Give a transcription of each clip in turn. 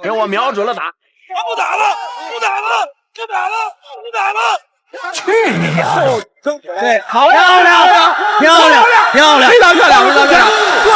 给我瞄准了打！不打了，不打了，不打了，不打了！去你丫的！对，好漂亮，漂亮，漂亮，非常漂亮，非常漂亮！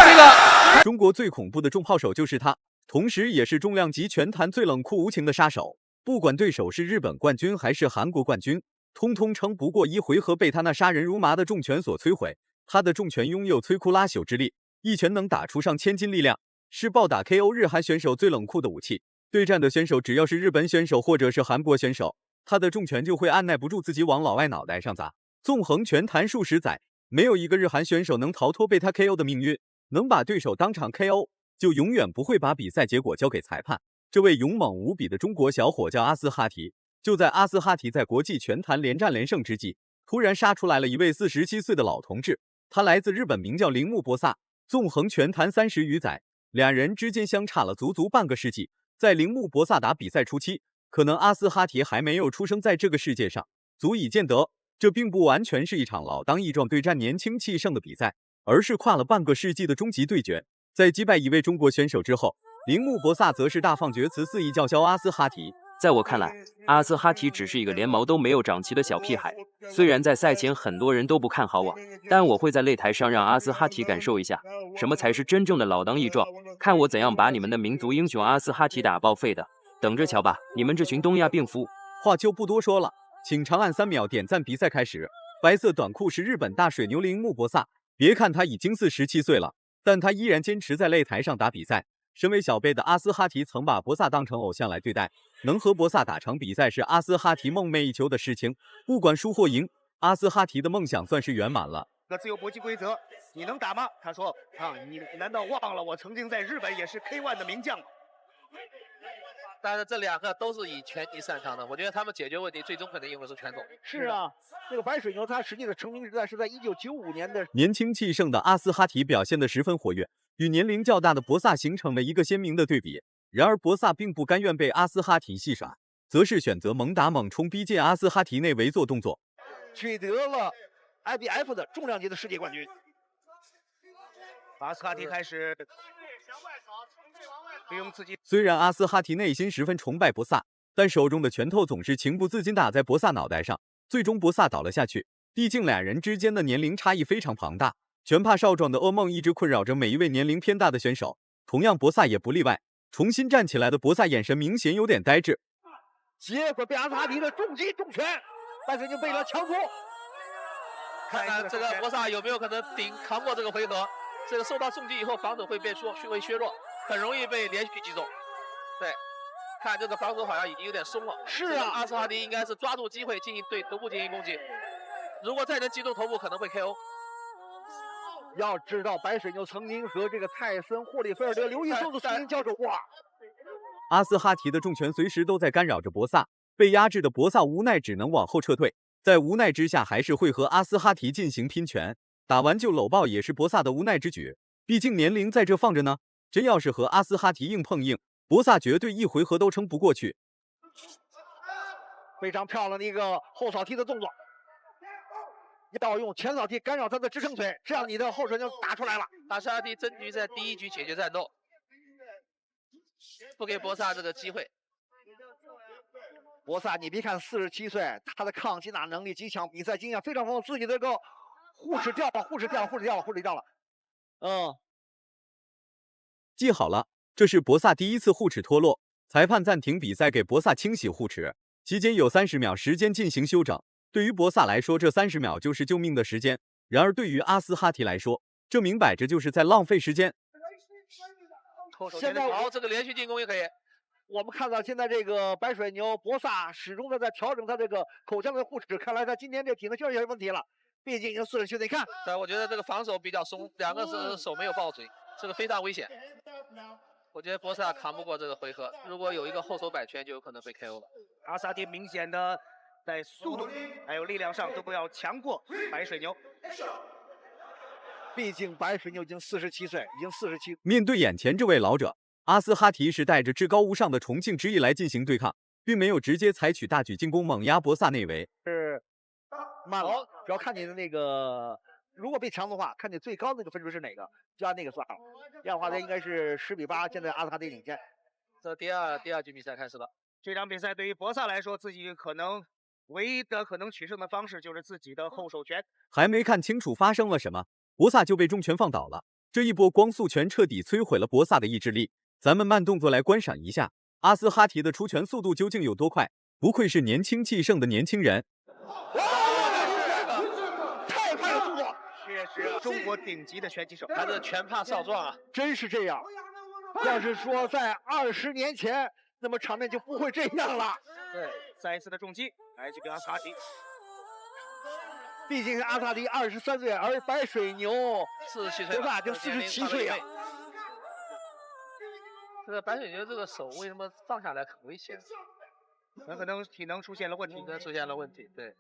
这个中国最恐怖的重炮手就是他，同时也是重量级拳坛最冷酷无情的杀手。不管对手是日本冠军还是韩国冠军，通通撑不过一回合，被他那杀人如麻的重拳所摧毁。他的重拳拥有摧枯拉朽之力，一拳能打出上千斤力量，是暴打 KO 日韩选手最冷酷的武器。对战的选手只要是日本选手或者是韩国选手，他的重拳就会按耐不住自己往老外脑袋上砸。纵横拳坛数十载，没有一个日韩选手能逃脱被他 KO 的命运。能把对手当场 KO， 就永远不会把比赛结果交给裁判。这位勇猛无比的中国小伙叫阿斯哈提。就在阿斯哈提在国际拳坛连战连胜之际，突然杀出来了一位47岁的老同志。他来自日本，名叫铃木博萨，纵横拳坛30余载，两人之间相差了足足半个世纪。在铃木博萨打比赛初期，可能阿斯哈提还没有出生在这个世界上，足以见得这并不完全是一场老当益壮对战年轻气盛的比赛，而是跨了半个世纪的终极对决。在击败一位中国选手之后，铃木博萨则是大放厥词，肆意叫嚣阿斯哈提。在我看来，阿斯哈提只是一个连毛都没有长齐的小屁孩。虽然在赛前很多人都不看好我，但我会在擂台上让阿斯哈提感受一下什么才是真正的老当益壮，看我怎样把你们的民族英雄阿斯哈提打报废的。等着瞧吧，你们这群东亚病夫！话就不多说了，请长按3秒点赞。比赛开始。白色短裤是日本大水牛铃木博萨。别看他已经47岁了，但他依然坚持在擂台上打比赛。身为小辈的阿斯哈提曾把博萨当成偶像来对待，能和博萨打场比赛是阿斯哈提梦寐以求的事情。不管输或赢，阿斯哈提的梦想算是圆满了。自由搏击规则，你能打吗？他说你难道忘了我曾经在日本也是 K1 的名将吗？但是这两个都是以拳击擅长的，我觉得他们解决问题最终肯定用的是拳头。是啊，这个白水牛他实际的成名时代是在1995年的。年轻气盛的阿斯哈提表现得十分活跃，与年龄较大的博萨形成了一个鲜明的对比。然而博萨并不甘愿被阿斯哈提戏耍，则是选择猛打猛冲，逼近阿斯哈提内围做动作，取得了 IBF 的重量级的世界冠军。阿斯哈提开始利用自己。虽然阿斯哈提内心十分崇拜博萨，但手中的拳头总是情不自禁打在博萨脑袋上，最终博萨倒了下去。毕竟两人之间的年龄差异非常庞大，拳怕少壮的噩梦一直困扰着每一位年龄偏大的选手，同样博萨也不例外。重新站起来的博萨眼神明显有点呆滞，结果被阿斯哈提的重击重拳，白水牛被他抢夺。看看这个博萨有没有可能扛过这个回合。这个受到重击以后，防守会削弱，很容易被连续击中。对，看这个防守好像已经有点松了。是啊，阿斯哈提应该是抓住机会进行对头部进行攻击，如果再能击中头部，可能会 KO。要知道，白水牛曾经和这个泰森、霍利菲尔德、刘易松的实力交手。哇！阿斯哈提的重拳随时都在干扰着博萨，被压制的博萨无奈只能往后撤退，在无奈之下，还是会和阿斯哈提进行拼拳。打完就搂抱也是博萨的无奈之举，毕竟年龄在这放着呢。真要是和阿斯哈提硬碰硬，博萨绝对一回合都撑不过去。非常漂亮的一个后扫踢的动作，要用前扫踢干扰他的支撑腿，这样你的后手就打出来了。阿斯哈提争取在第一局解决战斗，不给博萨这个机会。博萨，你别看47岁，他的抗击打能力极强，比赛经验非常丰富，自己的这个护齿掉了。记好了，这是博萨第一次护齿脱落。裁判暂停比赛，给博萨清洗护齿，期间有30秒时间进行休整。对于博萨来说，这30秒就是救命的时间；然而对于阿斯哈提来说，这明摆着就是在浪费时间。现在好，这个连续进攻也可以。我们看到现在这个白水牛博萨始终在调整他这个口腔的护齿，看来他今天这体能确实有问题了。毕竟已经40岁，你看，对，我觉得这个防守比较松，两个是手没有抱准，这个非常危险。我觉得博萨扛不过这个回合，如果有一个后手摆拳，就有可能被 KO 了。阿萨提明显的在速度还有力量上都不要强过白水牛。毕竟白水牛已经47岁，面对眼前这位老者，阿斯哈提是带着至高无上的崇敬之意来进行对抗，并没有直接采取大举进攻猛压博萨内围。是慢了，主要看你的那个，如果被强的话，看你最高的那个分数是哪个，就按那个算了。这样的话，它应该是10比8，现在阿斯哈提领先。这第二局比赛开始了。这场比赛对于博萨来说，自己可能唯一的可能取胜的方式就是自己的后手拳。还没看清楚发生了什么，博萨就被重拳放倒了。这一波光速拳彻底摧毁了博萨的意志力。咱们慢动作来观赏一下阿斯哈提的出拳速度究竟有多快，不愧是年轻气盛的年轻人。太快的速度，确实中国顶级的拳击手，他的拳怕少壮啊，真是这样。要是说在20年前，那么场面就不会这样了。对，再一次的重击来自于阿斯哈提。毕竟是阿萨迪23岁，而白水牛47岁，博萨就47岁呀。这个白水牛这个手为什么放下来很危险？很可能体能出现了问题，出现了问题。对。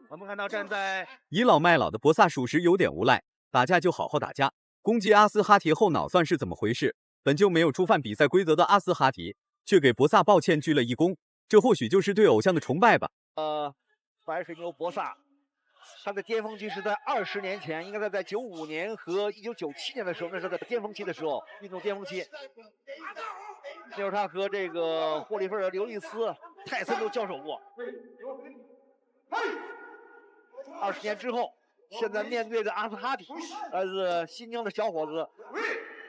我们看到站在倚老卖老的博萨属实有点无赖，打架就好好打架，攻击阿斯哈提后脑算是怎么回事？本就没有触犯比赛规则的阿斯哈提，却给博萨抱歉鞠了一躬，这或许就是对偶像的崇拜吧。白水牛博萨，他的巅峰期是在20年前，应该在95年和1997年的时候，那是他的巅峰期的时候，运动巅峰期。那时候他和这个霍利菲尔、刘易斯、泰森都交手过。20年之后，现在面对的阿斯哈提，来自新疆的小伙子，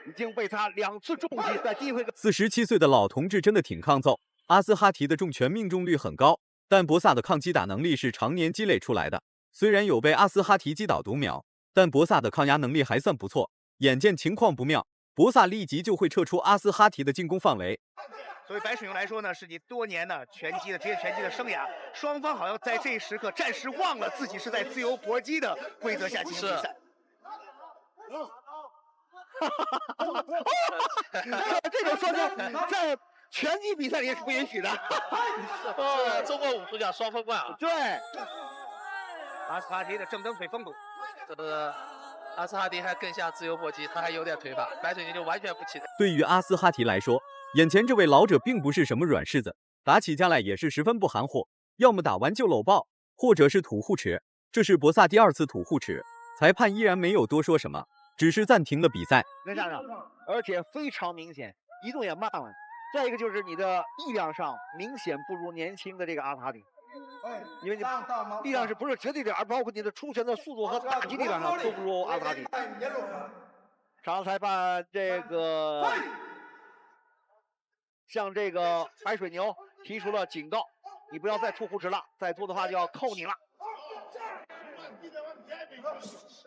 已经被他2次重击，在第一回合。47岁的老同志真的挺抗揍。阿斯哈提的重拳命中率很高，但博萨的抗击打能力是常年积累出来的。虽然有被阿斯哈提击倒读秒，但博萨的抗压能力还算不错。眼见情况不妙，博萨立即就会撤出阿斯哈提的进攻范围。作为白水牛来说呢，是你多年的职业拳击的生涯，双方好像在这一时刻暂时忘了自己是在自由搏击的规则下进行比赛。这种双方在拳击比赛里也是不允许的。中国武术叫双分冠啊。对，阿斯哈提的正蹬腿封堵，这个阿斯哈提还更像自由搏击，他还有点腿法，白水牛就完全不期待。对于阿斯哈提来说，眼前这位老者并不是什么软柿子，打起架来也是十分不含糊，要么打完就搂抱，或者是土护齿。这是博萨第2次土护齿，裁判依然没有多说什么，只是暂停了比赛。能站上，而且非常明显，移动也慢了。再一个就是你的力量上明显不如年轻的这个阿斯哈提，因为你力量是不是绝对的，而包括你的出拳的速度和打击力量上都不如阿斯哈提。场裁判这个向这个白水牛提出了警告，你不要再出护齿了，再做的话就要扣你了。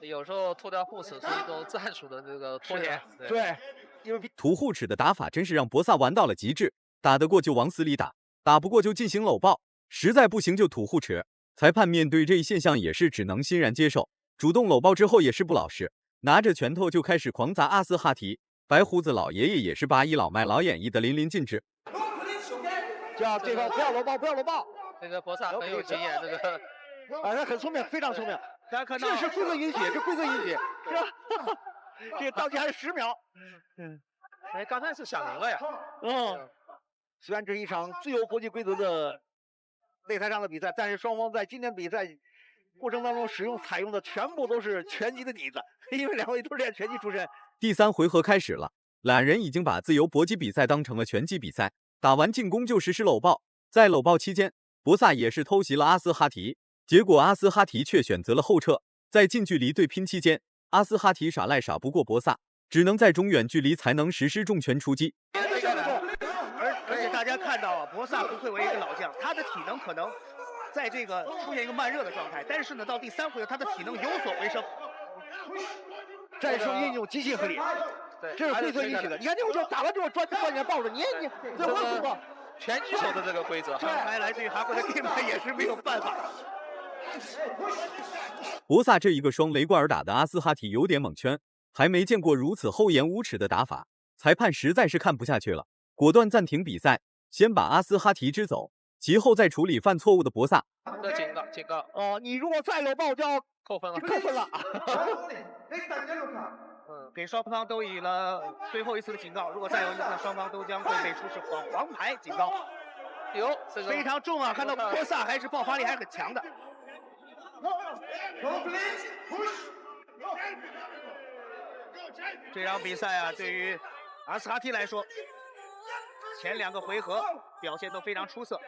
有时候脱掉护齿是一种战术的这个拖延。对，因为土护齿的打法真是让博萨玩到了极致，打得过就往死里打，打不过就进行搂抱，实在不行就土护齿。裁判面对这一现象也是只能欣然接受，主动搂抱之后也是不老实，拿着拳头就开始狂砸阿斯哈提。白胡子老爷爷也是把倚老卖老演绎的淋漓尽致。叫对方不要搂抱，不要搂抱。这个博萨很有经验，这个他很聪明，非常聪明。大家看到这是规则允许，这规则允许，是吧？这倒计还是10秒。哎，刚才是响铃了呀。虽然这是一场自由搏击规则的擂台上的比赛，但是双方在今天比赛过程当中采用的全部都是拳击的底子，因为2位都是练拳击出身。第3回合开始了，两人已经把自由搏击比赛当成了拳击比赛，打完进攻就实施搂抱。在搂抱期间，博萨也是偷袭了阿斯哈提，结果阿斯哈提却选择了后撤。在近距离对拼期间，阿斯哈提耍赖耍不过博萨，只能在中远距离才能实施重拳出击。而且大家看到啊，博萨不愧为一个老将，他的体能可能在这个出现一个慢热的状态，但是呢，到第3回合他的体能有所回升。战术运用极其合理，这是规则允许的。你看那会儿就打完之后抓起来抱着你，这会怎么？拳击手的这个规则，看来来自于韩国的地板也是没有办法。博萨这一个双雷贯耳打的阿斯哈提有点蒙圈，还没见过如此厚颜无耻的打法，裁判实在是看不下去了，果断暂停比赛，先把阿斯哈提支走，其后再处理犯错误的博萨。这警告。你如果再搂抱就要扣分了。给双方都以了最后一次的警告，如果再有一次，双方都将会被出示黄牌警告。这个非常重啊！看到博萨还是爆发力还是很强的。这场比赛啊，对于阿斯哈提来说，前2个回合表现都非常出色。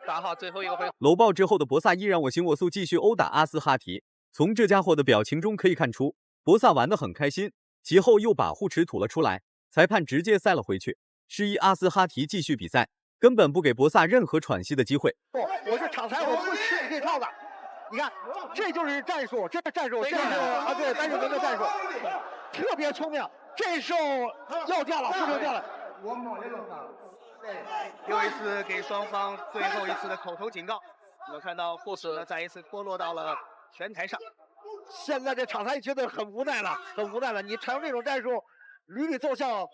打好最后一个回合。搂抱之后的博萨依然我行我素，继续殴打阿斯哈提。从这家伙的表情中可以看出，博萨玩得很开心。其后又把护齿吐了出来，裁判直接塞了回去，示意阿斯哈提继续比赛，根本不给博萨任何喘息的机会。我是场裁，我不吃你这套的。你看，这就是战术，这是战术，这是对单手轮的战术，特别聪明。这时候要掉了，护齿掉了。又一次给双方最后一次的口头警告。我们看到护齿呢再一次脱落到了拳台上。现在这场裁觉得很无奈了，很无奈了。你采用这种战术，屡屡奏效，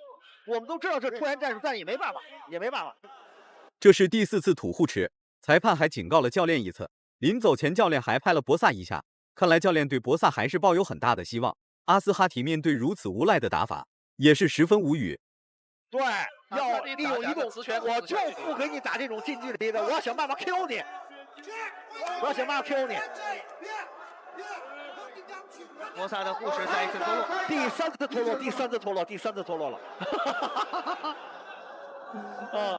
我们都知道是拖延战术，但也没办法，也没办法。这是第4次吐护齿，裁判还警告了教练一次。临走前，教练还拍了博萨一下，看来教练对博萨还是抱有很大的希望。阿斯哈提面对如此无赖的打法，也是十分无语。对，要利用移动，我就不给你打这种近距离的，我要想办法 KO 你，我要想办法 KO 你。博萨的护齿再一次脱落，第3次脱落，第3次脱落，第3次脱落了。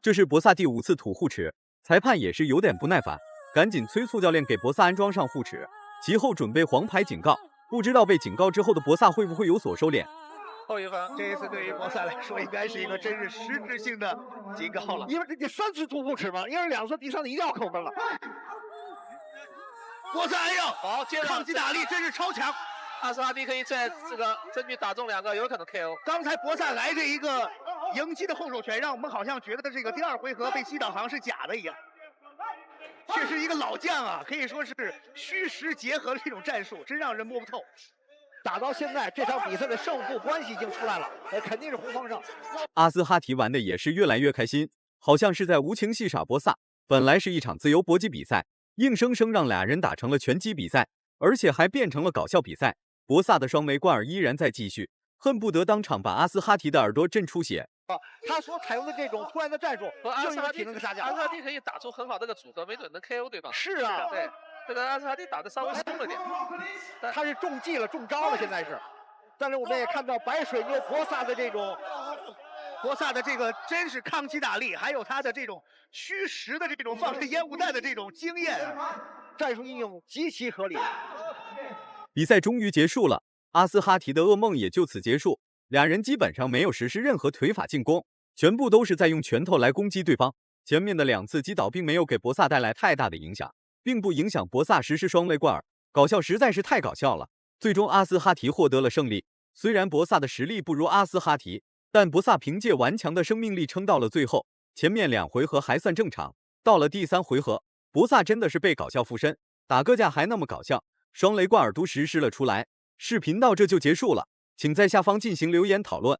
这是博萨第5次吐护齿，裁判也是有点不耐烦，赶紧催促教练给博萨安装上护齿，其后准备黄牌警告。不知道被警告之后的博萨会不会有所收敛？后一分，这一次对于博萨来说，应该是一个真是实质性的警告了。因为这第3次吐护齿嘛，因为2次、第3次一定要扣分了。博萨哎呦，好，接着抗击打力真是超强。阿斯哈提可以在这个争取打中2个，有可能 KO。刚才博萨来这一个迎击的后手拳，让我们好像觉得这个第2回合被击倒好像是假的一样。却是一个老将啊，可以说是虚实结合的这种战术，真让人摸不透。打到现在，这场比赛的胜负关系已经出来了，肯定是红方胜。阿斯哈提玩的也是越来越开心，好像是在无情戏耍博萨。本来是一场自由搏击比赛，硬生生让俩人打成了拳击比赛，而且还变成了搞笑比赛。博萨的双眉贯耳依然在继续，恨不得当场把阿斯哈提的耳朵震出血。他所采用的这种突然的战术，和阿斯哈提体能的下降。阿斯哈提可以打出很好的一个组合，没准能 KO 对方。是啊，对，这个阿斯哈提打的稍微松了点，他是中计了，中招了，现在是。但是我们也看到白水牛博萨的这种，博萨的这个真是抗击打力，还有他的这种虚实的这种放射烟雾弹的这种经验，战术应用极其合理。比赛终于结束了，阿斯哈提的噩梦也就此结束。俩人基本上没有实施任何腿法进攻，全部都是在用拳头来攻击对方。前面的2次击倒并没有给博萨带来太大的影响，并不影响博萨实施双雷贯耳，搞笑实在是太搞笑了。最终阿斯哈提获得了胜利。虽然博萨的实力不如阿斯哈提，但博萨凭借顽强的生命力撑到了最后。前面2回合还算正常，到了第3回合，博萨真的是被搞笑附身，打个架还那么搞笑，双雷贯耳都实施了出来。视频到这就结束了，请在下方进行留言讨论。